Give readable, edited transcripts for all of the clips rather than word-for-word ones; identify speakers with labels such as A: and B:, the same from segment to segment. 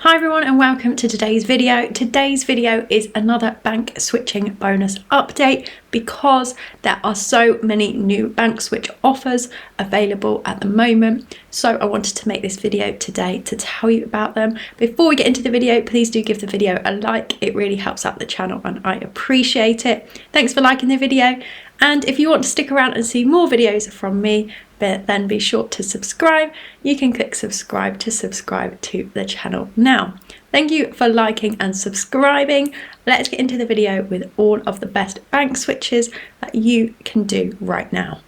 A: Hi everyone and welcome to today's video. Today's video is another bank switching bonus update because there are so many new bank switch offers available at the moment. So I wanted to make this video today to tell you about them. Before we get into the video, please do give the video a like. It really helps out the channel and I appreciate it. Thanks for liking the video. And if you want to stick around and see more videos from me, then be sure to subscribe. You can click subscribe to the channel now. Thank you for liking and subscribing. Let's get into the video with all of the best bank switches that you can do right now.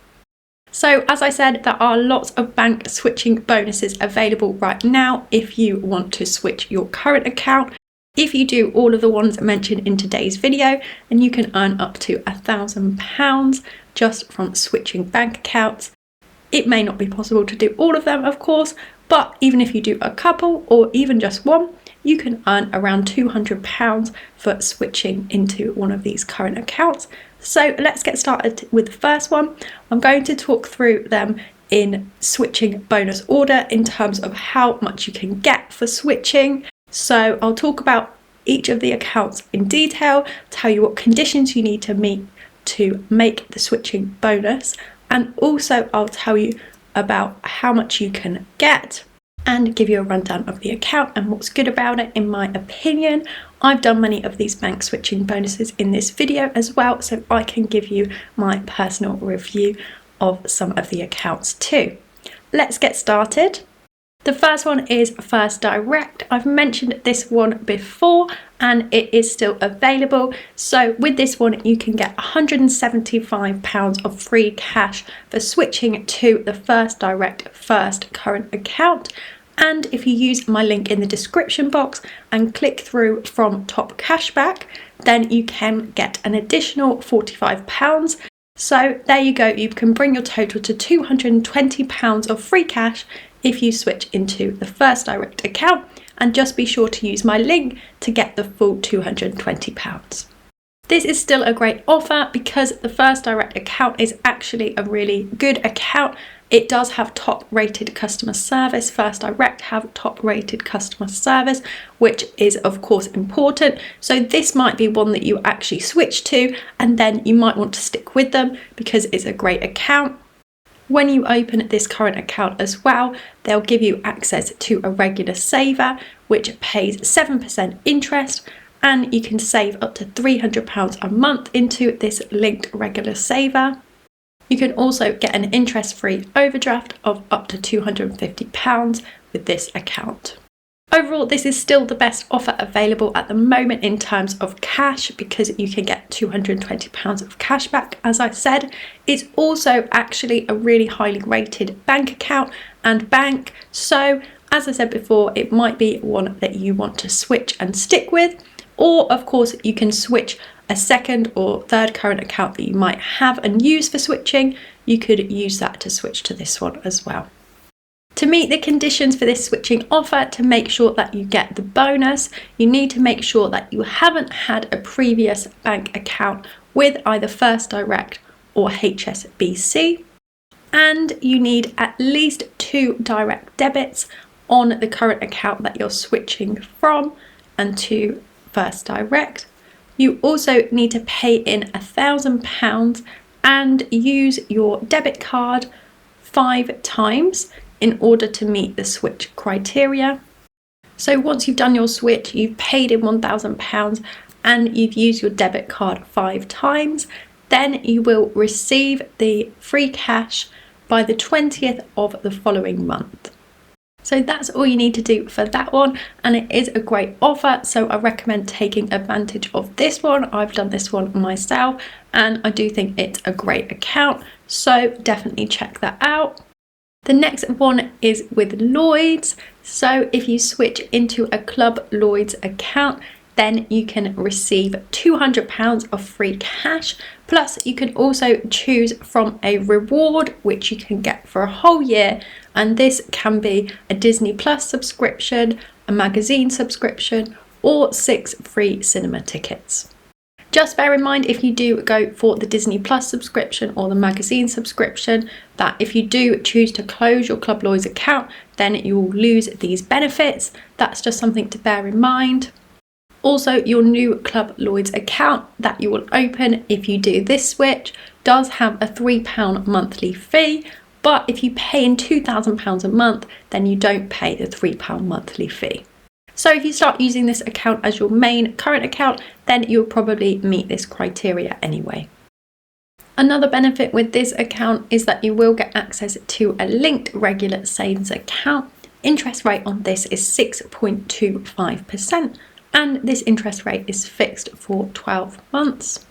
A: So as I said, there are lots of bank switching bonuses available right now if you want to switch your current account. If you do all of the ones mentioned in today's video, then you can earn up to £1,000 just from switching bank accounts. It may not be possible to do all of them, of course, but even if you do a couple or even just one, you can earn around £200 for switching into one of these current accounts. So let's get started with the first one. I'm going to talk through them in switching bonus order in terms of how much you can get for switching. So I'll talk about each of the accounts in detail, tell you what conditions you need to meet to make the switching bonus, and also I'll tell you about how much you can get and give you a rundown of the account and what's good about it in my opinion. I've done many of these bank switching bonuses in this video as well, so I can give you my personal review of some of the accounts too. Let's get started. The first one is First Direct. I've mentioned this one before and it is still available. So with this one, you can get £175 of free cash for switching to the First Direct First current account. And if you use my link in the description box and click through from top cashback, then you can get an additional £45. So there you go, you can bring your total to £220 of free cash if you switch into the First Direct account, and just be sure to use my link to get the full £220. This is still a great offer because the First Direct account is actually a really good account. It does have top rated customer service. First Direct have top rated customer service, which is of course important. So this might be one that you actually switch to and then you might want to stick with them because it's a great account. When you open this current account as well, they'll give you access to a regular saver, which pays 7% interest, and you can save up to £300 a month into this linked regular saver. You can also get an interest-free overdraft of up to £250 with this account. Overall, this is still the best offer available at the moment in terms of cash because you can get £220 of cash back, as I said. It's also actually a really highly rated bank account and bank. So, as I said before, it might be one that you want to switch and stick with. Or, of course, you can switch a second or third current account that you might have and use for switching. You could use that to switch to this one as well. To meet the conditions for this switching offer, to make sure that you get the bonus, you need to make sure that you haven't had a previous bank account with either First Direct or HSBC, and you need at least 2 direct debits on the current account that you're switching from and to First Direct. You also need to pay in £1,000 and use your debit card 5 times in order to meet the switch criteria. So once you've done your switch, you've paid in £1,000 and you've used your debit card 5 times, then you will receive the free cash by the 20th of the following month. So that's all you need to do for that one, and it is a great offer, so I recommend taking advantage of this one. I've done this one myself and I do think it's a great account, so definitely check that out. The next one is with Lloyds. So if you switch into a Club Lloyds account, then you can receive £200 of free cash. Plus you can also choose from a reward, which you can get for a whole year. And this can be a Disney Plus subscription, a magazine subscription, or 6 free cinema tickets. Just bear in mind, if you do go for the Disney Plus subscription or the magazine subscription, that if you do choose to close your Club Lloyds account, then you will lose these benefits. That's just something to bear in mind. Also, your new Club Lloyds account that you will open if you do this switch does have a £3 monthly fee, but if you pay in £2,000 a month, then you don't pay the £3 monthly fee. So if you start using this account as your main current account, then you'll probably meet this criteria anyway. Another benefit with this account is that you will get access to a linked regular savings account. Interest rate on this is 6.25%, and this interest rate is fixed for 12 months.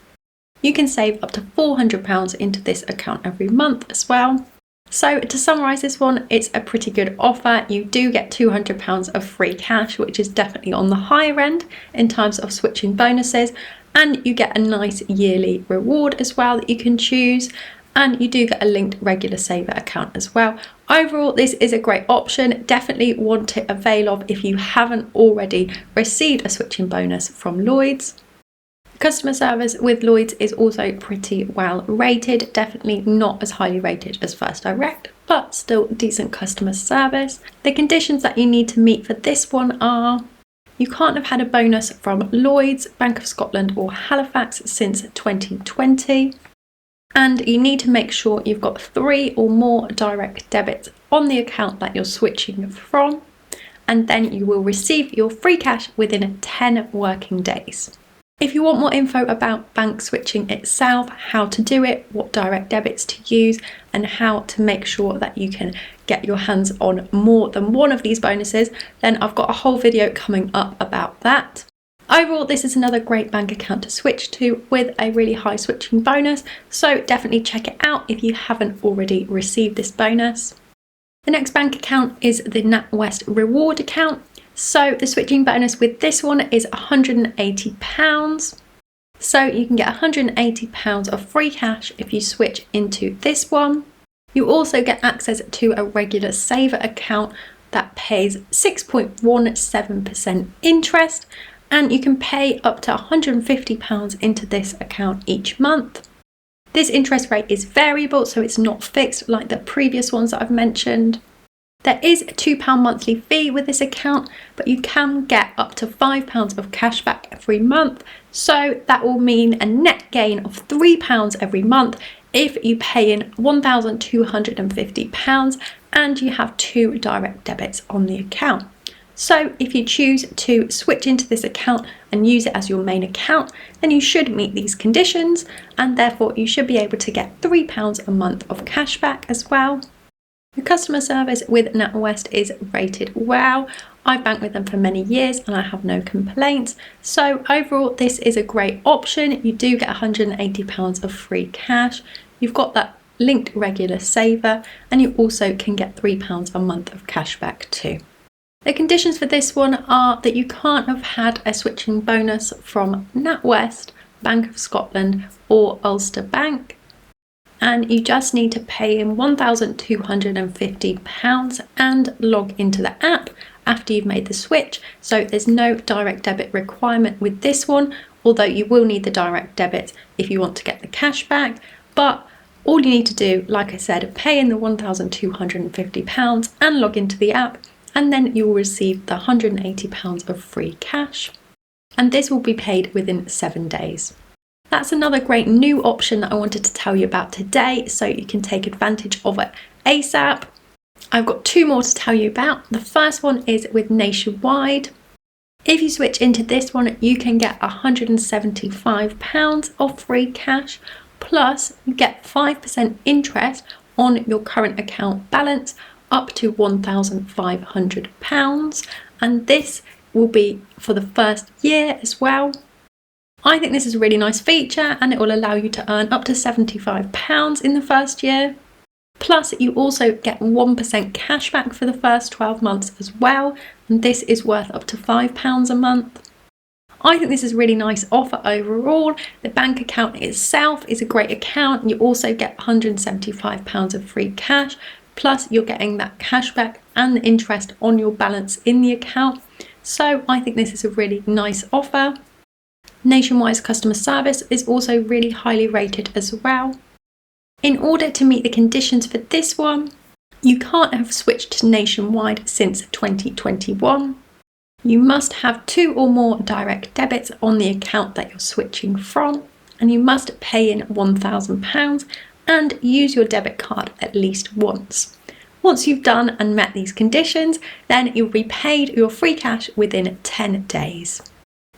A: You can save up to £400 into this account every month as well. So to summarise this one, it's a pretty good offer. You do get £200 of free cash, which is definitely on the higher end in terms of switching bonuses, and you get a nice yearly reward as well that you can choose, and you do get a linked regular saver account as well. Overall, this is a great option. Definitely want to avail of if you haven't already received a switching bonus from Lloyds. Customer service with Lloyds is also pretty well rated, definitely not as highly rated as First Direct, but still decent customer service. The conditions that you need to meet for this one are: you can't have had a bonus from Lloyds, Bank of Scotland or Halifax since 2020, and you need to make sure you've got 3 or more direct debits on the account that you're switching from, and then you will receive your free cash within 10 working days. If you want more info about bank switching itself, how to do it, what direct debits to use, and how to make sure that you can get your hands on more than one of these bonuses, then I've got a whole video coming up about that. Overall, this is another great bank account to switch to with a really high switching bonus, so definitely check it out if you haven't already received this bonus. The next bank account is the NatWest reward account. So the switching bonus with this one is £180. So you can get £180 of free cash if you switch into this one. You also get access to a regular saver account that pays 6.17% interest, and you can pay up to £150 into this account each month. This interest rate is variable, so it's not fixed like the previous ones that I've mentioned. There is a £2 monthly fee with this account, but you can get up to £5 of cashback every month. So that will mean a net gain of £3 every month if you pay in £1,250 and you have 2 direct debits on the account. So if you choose to switch into this account and use it as your main account, then you should meet these conditions, and therefore you should be able to get £3 a month of cashback as well. The customer service with NatWest is rated well. I've banked with them for many years and I have no complaints. So overall, this is a great option. You do get £180 of free cash. You've got that linked regular saver, and you also can get £3 a month of cashback too. The conditions for this one are that you can't have had a switching bonus from NatWest, Bank of Scotland or Ulster Bank, and you just need to pay in £1,250 and log into the app after you've made the switch. So there's no direct debit requirement with this one, although you will need the direct debit if you want to get the cash back. But all you need to do, like I said, pay in the £1,250 and log into the app, and then you will receive the £180 of free cash, and this will be paid within 7 days. That's another great new option that I wanted to tell you about today, so you can take advantage of it ASAP. I've got 2 more to tell you about. The first one is with Nationwide. If you switch into this one, you can get £175 of free cash, plus you get 5% interest on your current account balance up to £1,500, and this will be for the first year as well. I think this is a really nice feature, and it will allow you to earn up to £75 in the first year. Plus you also get 1% cash back for the first 12 months as well, and this is worth up to £5 a month. I think this is a really nice offer overall. The bank account itself is a great account, and you also get £175 of free cash, plus you're getting that cash back and the interest on your balance in the account. So I think this is a really nice offer. Nationwide's customer service is also really highly rated as well. In order to meet the conditions for this one, you can't have switched to Nationwide since 2021. You must have 2 or more direct debits on the account that you're switching from, and you must pay in £1,000 and use your debit card at least once. Once you've done and met these conditions, then you'll be paid your free cash within 10 days.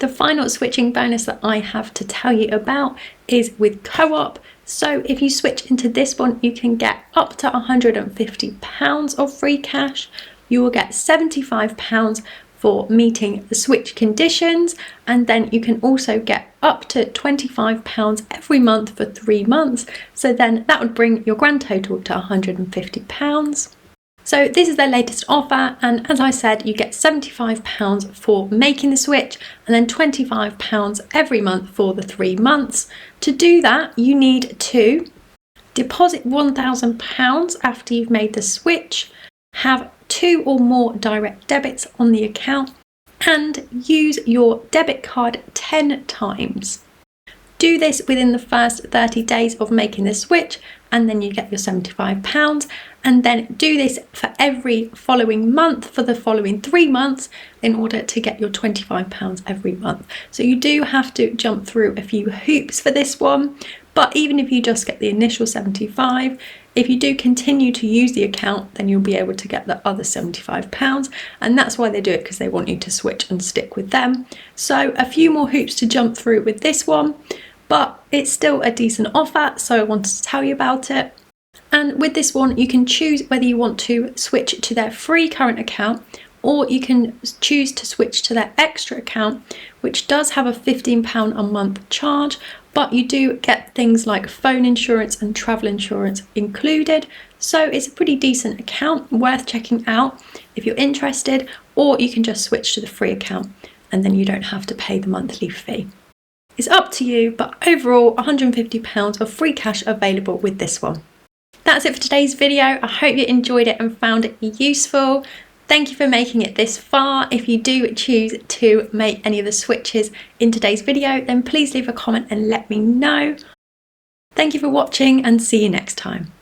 A: The final switching bonus that I have to tell you about is with Co-op. So if you switch into this one, you can get up to £150 of free cash. You will get £75 for meeting the switch conditions, and then you can also get up to £25 every month for 3 months. So then that would bring your grand total to £150. So this is their latest offer, and as I said, you get £75 for making the switch and then £25 every month for the 3 months. To do that, you need to deposit £1,000 after you've made the switch, have 2 or more direct debits on the account, and use your debit card 10 times. Do this within the first 30 days of making the switch, and then you get your £75, and then do this for every following month for the following 3 months in order to get your £25 every month. So you do have to jump through a few hoops for this one, but even if you just get the initial 75, if you do continue to use the account, then you'll be able to get the other £75, and that's why they do it, because they want you to switch and stick with them. So a few more hoops to jump through with this one, but it's still a decent offer, so I wanted to tell you about it. And with this one, you can choose whether you want to switch to their free current account, or you can choose to switch to their extra account, which does have a £15 a month charge, but you do get things like phone insurance and travel insurance included. So it's a pretty decent account, worth checking out if you're interested, or you can just switch to the free account and then you don't have to pay the monthly fee. It's up to you, but overall £150 of free cash available with this one. That's it for today's video. I hope you enjoyed it and found it useful. Thank you for making it this far. If you do choose to make any of the switches in today's video, then please leave a comment and let me know. Thank you for watching, and see you next time.